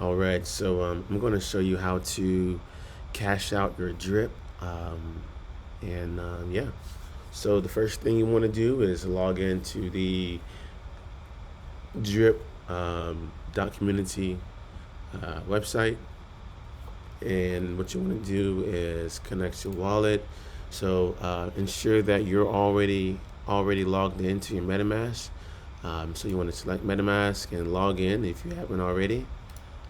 All right, so I'm going to show you how to cash out your drip. Yeah, so the first thing you want to do is log into the drip community website. And what you want to do is connect your wallet. So ensure that you're already logged into your MetaMask. So you want to select MetaMask and log in if you haven't already.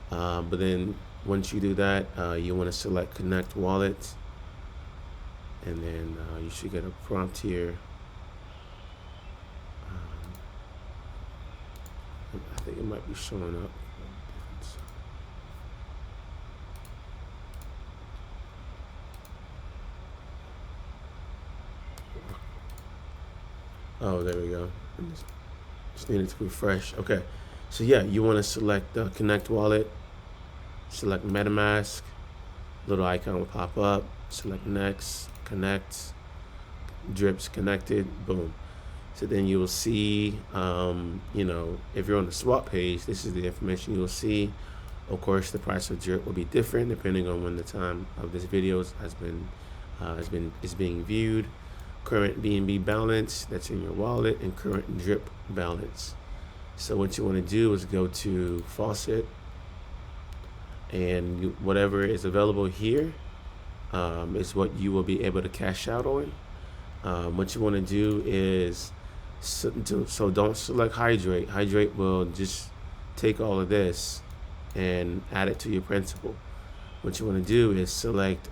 But then once you do that, you want to select Connect Wallet, and then you should get a prompt here. I think it might be showing up. Oh, there we go. Just needed to refresh. Okay, so yeah, you want to select Connect Wallet, select MetaMask, little icon will pop up. Select Next, Connect, Drips connected, boom. So then you will see, if you're on the swap page, this is the information you'll see. Of course, the price of drip will be different depending on when the time of this video is being viewed. Current BNB balance that's in your wallet, and current drip balance. So what you want to do is go to Faucet, and whatever is available here is what you will be able to cash out on. What you want to do is so don't select Hydrate. Hydrate will just take all of this and add it to your principal. What you want to do is select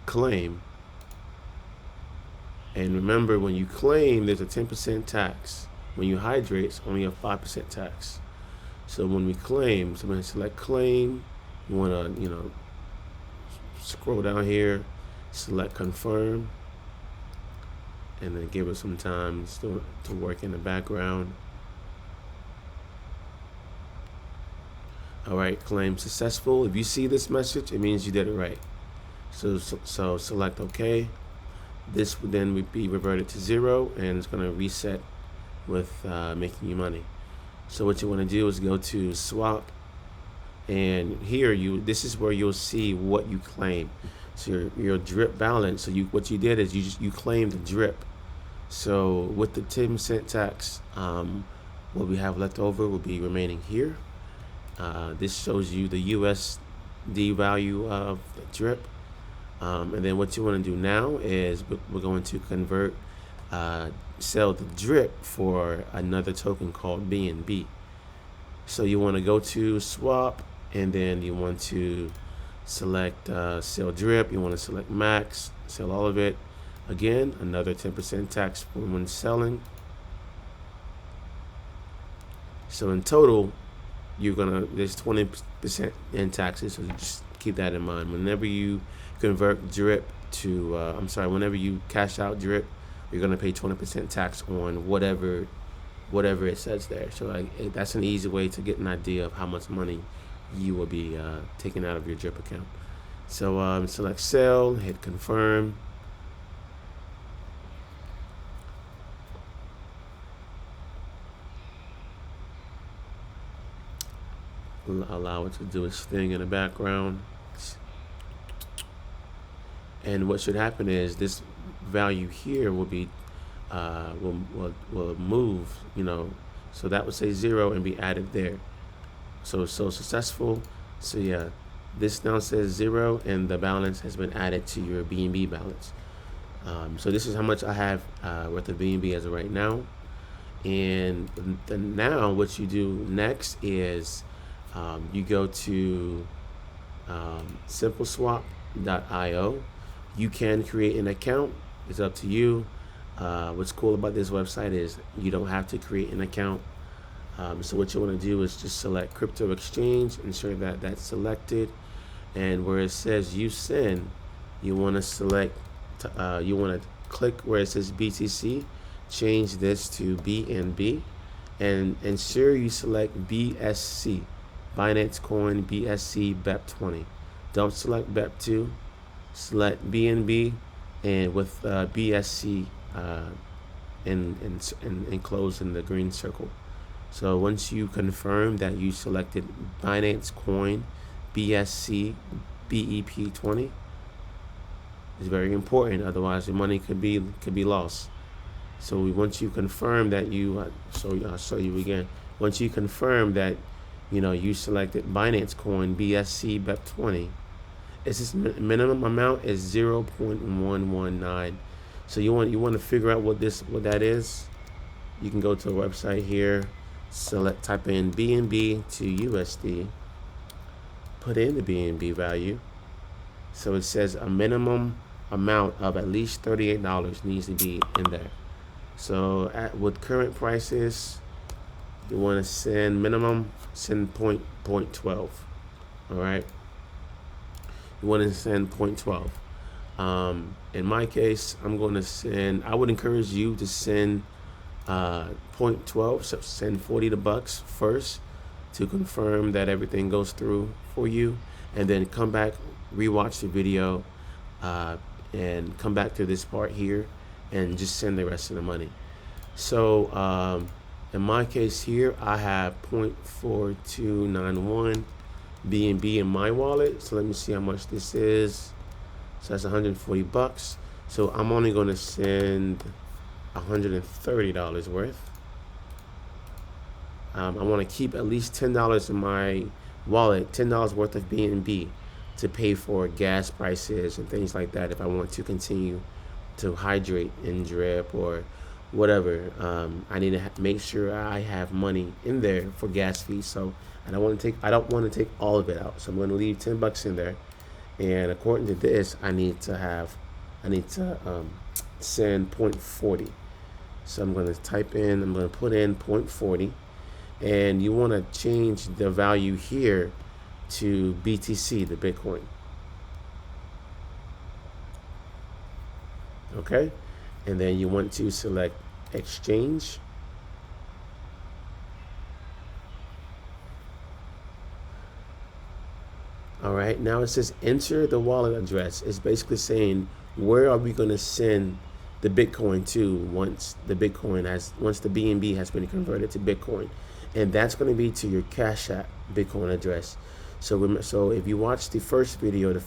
Claim. And remember, when you claim, there's a 10% tax. When you hydrate, it's only a 5% tax. So when we claim, so I'm going to select Claim. You want to, scroll down here, select Confirm, and then give it some time to work in the background. All right, claim successful. If you see this message, it means you did it right. So select OK. This would then be reverted to 0, and it's going to reset with making you money. So what you want to do is go to Swap, and here this is where you'll see what you claim. So your drip balance. So what you did is you claimed the drip. So with the 10% tax, what we have left over will be remaining here. This shows you the USD value of the drip. And then what you want to do now is we're going to sell the drip for another token called BNB. So you want to go to Swap, and then you want to select sell drip. You want to select max, sell all of it. Again, another 10% tax when selling. So in total, there's 20% in taxes. So just keep that in mind. Whenever you convert drip to, whenever you cash out drip, you're gonna pay 20% tax on whatever it says there. So that's an easy way to get an idea of how much money you will be taking out of your drip account. So select sell, hit confirm. Allow it to do its thing in the background. And what should happen is this value here will be will move, so that would say 0 and be added there. So successful. So yeah, this now says 0, and the balance has been added to your BNB balance. So this is how much I have worth of BNB as of right now. And now what you do next is you go to simpleswap.io. You can create an account. It's up to you. What's cool about this website is you don't have to create an account. So what you want to do is just select crypto exchange, ensure that that's selected, and where it says use SYN, you want to select, you want to click where it says BTC, change this to BNB, and ensure you select BSC, Binance Coin BSC BEP20. Don't select BEP2, select BNB, and with BSC enclosed in the green circle. So once you confirm that you selected Binance Coin BSC BEP20, it's very important. Otherwise, your money could be lost. So once you confirm that I'll show you again. Once you confirm that you selected Binance Coin BSC BEP20, it's this minimum amount is 0.119. So you want to figure out what that is. You can go to a website here, type in BNB to USD, put in the BNB value. So it says a minimum amount of at least $38 needs to be in there. So with current prices, you want to send 0.12. All right. You want to send 0.12. In my case, I'm going to send. I would encourage you to send 0.12. So send $40 first to confirm that everything goes through for you, and then come back, rewatch the video, and come back to this part here, and just send the rest of the money. So in my case here, I have 0.4291 BNB in my wallet. So let me see how much this is. So that's $140. So I'm only going to send $130 worth. I want to keep at least $10 in my wallet, $10 worth of BNB, to pay for gas prices and things like that if I want to continue to hydrate and drip or whatever. I need to make sure I have money in there for gas fees. So I don't want to take all of it out. So I'm going to leave $10 in there. And according to this, I need to send 0.40. So I'm going to I'm going to put in 0.40, and you want to change the value here to BTC, the Bitcoin. Okay. And then you want to select exchange. All right, now it says enter the wallet address. It's basically saying where are we going to send the Bitcoin to once the BNB has been converted to Bitcoin, and that's going to be to your Cash App Bitcoin address. So if you watch the first video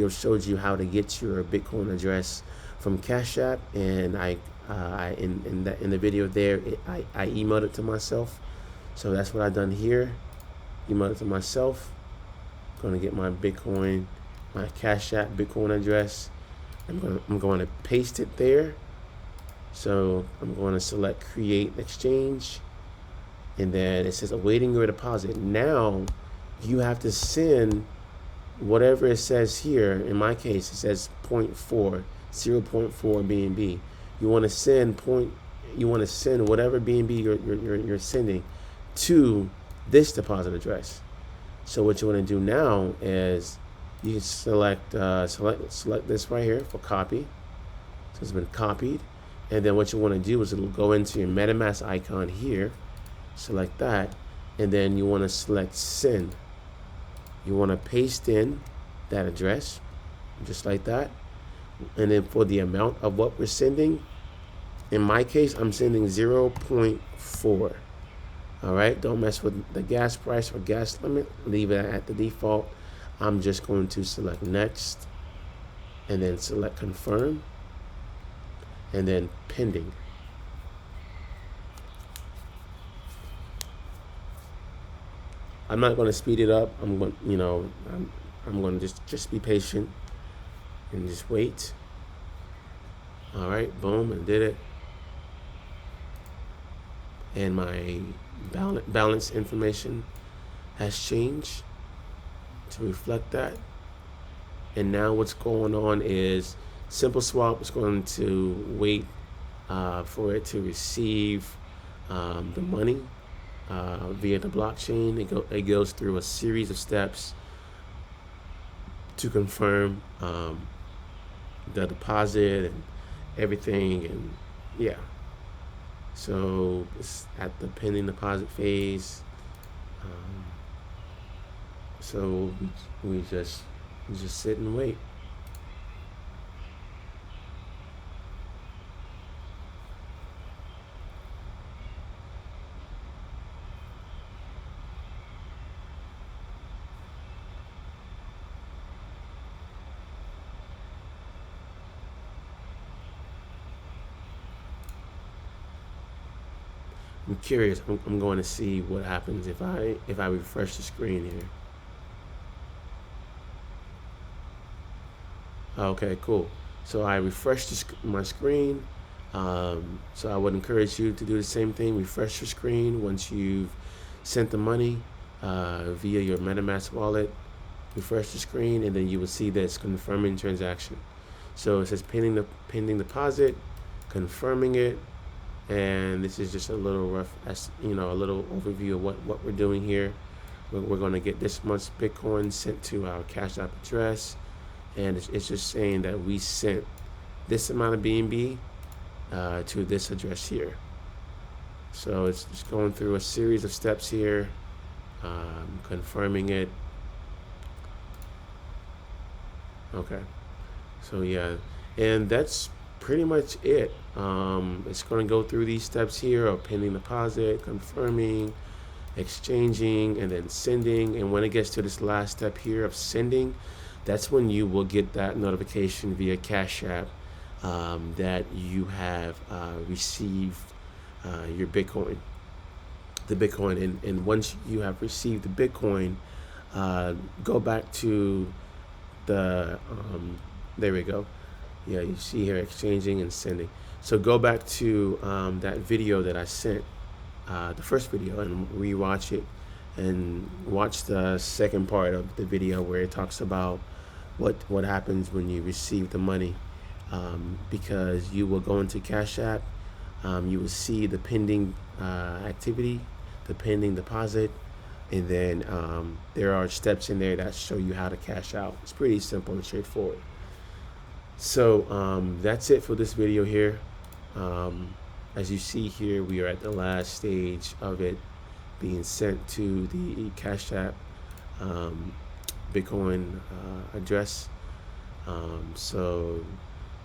showed you how to get your Bitcoin address from Cash App, and in the video there, I emailed it to myself. So that's what I done here. Emailed it to myself. Going to get my Bitcoin, my Cash App Bitcoin address. I'm going to paste it there. So I'm going to select create exchange, and then it says awaiting your deposit. Now you have to send whatever it says here. In my case, it says 0.4 BNB. You want to send whatever BNB you're sending to this deposit address. So what you want to do now is you can select this right here for copy. So it's been copied, and then what you want to do is go into your MetaMask icon here, select that, and then you want to select send. You want to paste in that address just like that, and then for the amount of what we're sending, in my case I'm sending 0.4. All right, don't mess with the gas price or gas limit. Leave it at the default. I'm just going to select next, and then select confirm, and then pending. I'm not going to speed it up. I'm going to just be patient and just wait. All right, boom, and did it. And my balance information has changed to reflect that. And now what's going on is SimpleSwap is going to wait for it to receive the money via the blockchain. It goes through a series of steps to confirm the deposit and everything, and yeah. So it's at the pending deposit phase. So we just sit and wait. I'm curious. I'm going to see what happens if I refresh the screen here. Okay, cool. So I refreshed my screen. So I would encourage you to do the same thing. Refresh your screen once you've sent the money via your MetaMask wallet. Refresh the screen, and then you will see this confirming transaction. So it says pending deposit, confirming it, and this is just a little rough, a little overview of what we're doing here. We're going to get this much Bitcoin sent to our Cash App address, and it's just saying that we sent this amount of BNB to this address here. So it's just going through a series of steps here, confirming it. Okay, so yeah, and that's pretty much it. It's going to go through these steps here of pending deposit, confirming, exchanging, and then sending. And when it gets to this last step here of sending, that's when you will get that notification via Cash App that you have received your Bitcoin, the Bitcoin. And once you have received the Bitcoin, go back to the, there we go. Yeah, you see here exchanging and sending. So go back to that video that I sent, the first video, and rewatch it, and watch the second part of the video where it talks about what happens when you receive the money, because you will go into Cash App, you will see the pending activity, the pending deposit, and then there are steps in there that show you how to cash out. It's pretty simple and straightforward. So that's it for this video here. As you see here, we are at the last stage of it being sent to the Cash App Bitcoin address. So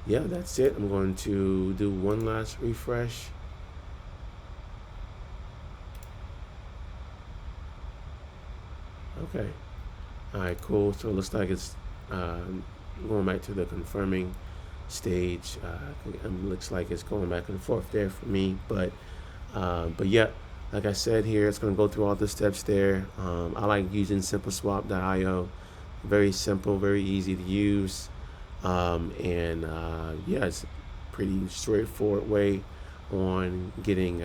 yeah, that's it. I'm going to do one last refresh. Okay. All right, cool. So it looks like it's going back to the confirming stage. Looks like it's going back and forth there for me, but yeah, like I said here, it's going to go through all the steps there. I like using simpleswap.io. Very simple, very easy to use, and yeah, it's a pretty straightforward way on getting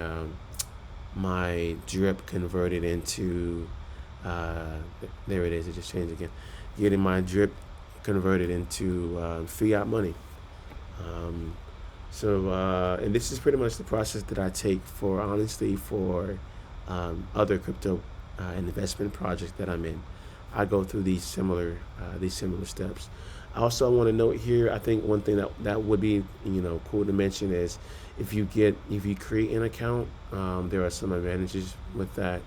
my drip converted into there it is, it just changed again, getting my drip converted into fiat money. And this is pretty much the process that I take for, honestly, for other crypto investment projects that I'm in. I go through these similar steps. I also want to note here, I think one thing that would be cool to mention is if you create an account, there are some advantages with that.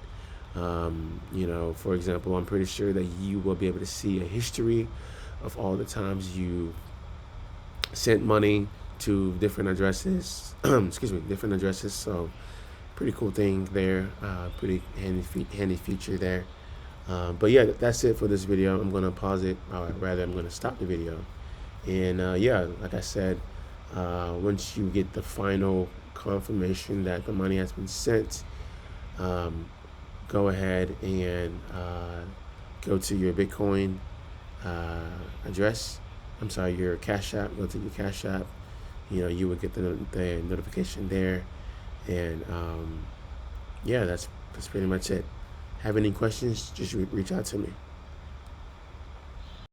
For example, I'm pretty sure that you will be able to see a history of all the times you sent money to different addresses. Different addresses. So pretty cool thing there. Pretty handy feature there. But yeah, that's it for this video. I'm gonna pause it, or rather, I'm gonna stop the video. And yeah, like I said, once you get the final confirmation that the money has been sent, go ahead and go to your Bitcoin address. I'm sorry, your Cash App. Go to your Cash App. You would get the notification there, and yeah, that's pretty much it. Have any questions? Just reach out to me.